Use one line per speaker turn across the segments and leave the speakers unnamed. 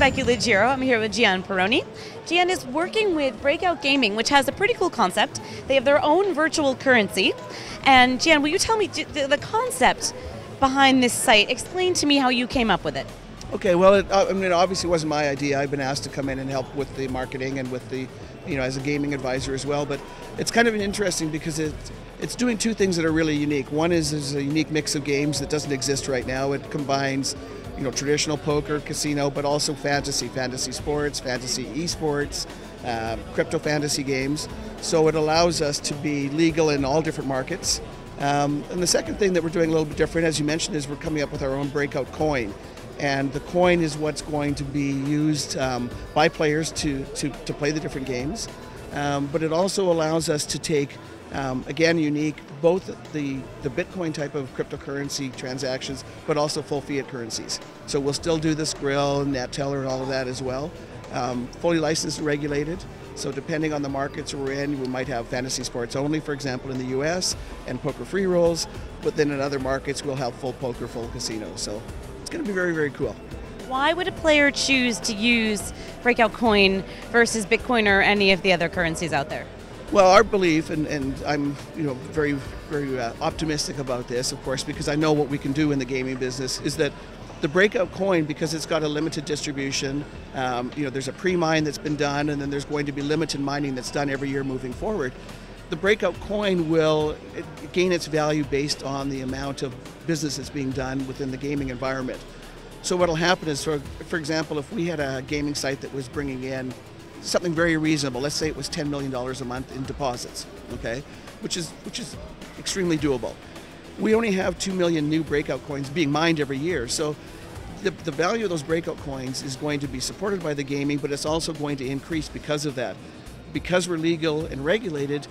Becky Leggero. I'm here with Gian Perroni. Gian is working with Breakout Gaming, which has a pretty cool concept. They have their own virtual currency. And Gian, will you tell me the concept behind this site? Explain to me how you came up with it.
Okay, well, it obviously wasn't my idea. I've been asked to come in and help with the marketing and with the, as a gaming advisor as well. But it's kind of interesting because it's doing two things that are really unique. One is there's a unique mix of games that doesn't exist right now. It combines, traditional poker, casino, but also fantasy sports, fantasy esports, crypto fantasy games. So it allows us to be legal in all different markets. And the second thing that we're doing a little bit different, as you mentioned, is we're coming up with our own Breakout coin. And the coin is what's going to be used by players to play the different games. But it also allows us to take, again, unique, both the Bitcoin type of cryptocurrency transactions, but also full fiat currencies. So we'll still do the Skrill, NetTeller, and all of that as well. Fully licensed and regulated. So depending on the markets we're in, we might have fantasy sports only, for example, in the US, and poker free rolls. But then in other markets, we'll have full poker, full casino. So it's going to be very, very cool.
Why would a player choose to use Breakout Coin versus Bitcoin or any of the other currencies out there?
Well, our belief, and I'm very, very optimistic about this, of course, because I know what we can do in the gaming business, is that the Breakout coin, because it's got a limited distribution, there's a pre-mine that's been done, and then there's going to be limited mining that's done every year moving forward. The Breakout coin will gain its value based on the amount of business that's being done within the gaming environment. So what will happen is, for example, if we had a gaming site that was bringing in something very reasonable, let's say it was $10 million a month in deposits, okay, which is extremely doable. We only have 2 million new Breakout coins being mined every year, so the value of those Breakout coins is going to be supported by the gaming, but it's also going to increase because of that. Because we're legal and regulated,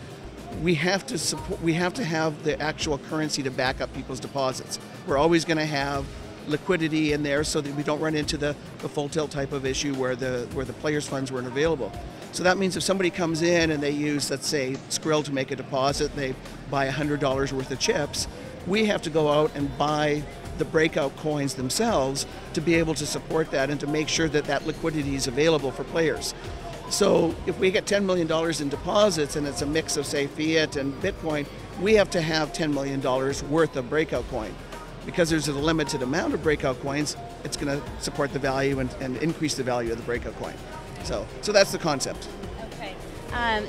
we have to have the actual currency to back up people's deposits. We're always going to have liquidity in there so that we don't run into the full tilt type of issue where the players' funds weren't available. So that means if somebody comes in and they use, let's say, Skrill to make a deposit, and they buy $100 worth of chips, we have to go out and buy the Breakout coins themselves to be able to support that and to make sure that that liquidity is available for players. So if we get $10 million in deposits and it's a mix of, say, fiat and Bitcoin, we have to have $10 million worth of Breakout coin. Because there's a limited amount of Breakout coins, it's going to support the value and increase the value of the Breakout coin. So that's the concept.
Okay.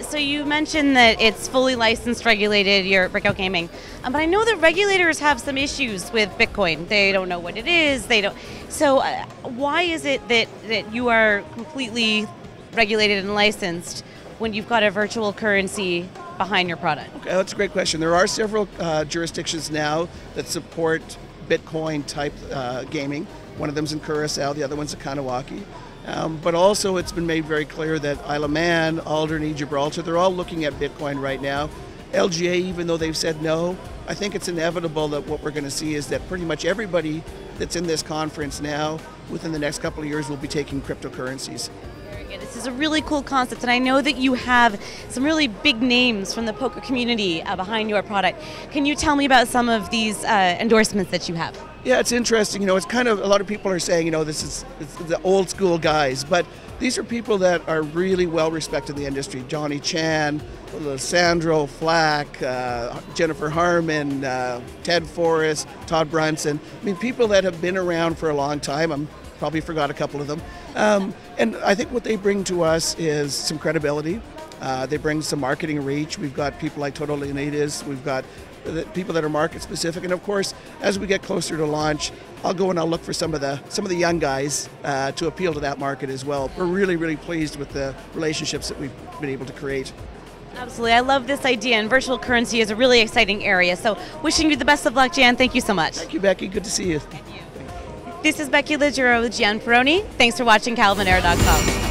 So you mentioned that it's fully licensed, regulated, your Breakout Gaming. But I know that regulators have some issues with Bitcoin. They don't know what it is. They don't. So why is it that you are completely regulated and licensed when you've got a virtual currency behind your product? Okay,
that's a great question. There are several jurisdictions now that support Bitcoin type gaming. One of them's in Curacao, the other one's in Kanawaki. But also it's been made very clear that Isle of Man, Alderney, Gibraltar, they're all looking at Bitcoin right now. LGA, even though they've said no, I think it's inevitable that what we're going to see is that pretty much everybody that's in this conference now, within the next couple of years, will be taking cryptocurrencies.
This is a really cool concept, and I know that you have some really big names from the poker community behind your product. Can you tell me about some of these endorsements that you have?
Yeah, it's interesting. It's kind of, a lot of people are saying, it's the old school guys, but these are people that are really well respected in the industry. Johnny Chan, Sandro Flack, Jennifer Harmon, Ted Forrest, Todd Brunson. I mean, people that have been around for a long time. Probably forgot a couple of them. And I think what they bring to us is some credibility. They bring some marketing reach. We've got people like Total Leonidas. We've got people that are market specific. And of course, as we get closer to launch, I'll go and I'll look for some of the young guys to appeal to that market as well. We're really, really pleased with the relationships that we've been able to create.
Absolutely. I love this idea, and virtual currency is a really exciting area. So wishing you the best of luck, Gian. Thank you so much.
Thank you, Becky. Good to see you.
This is Becky Leggero with Gian Perroni. Thanks for watching CalvinAyrecom.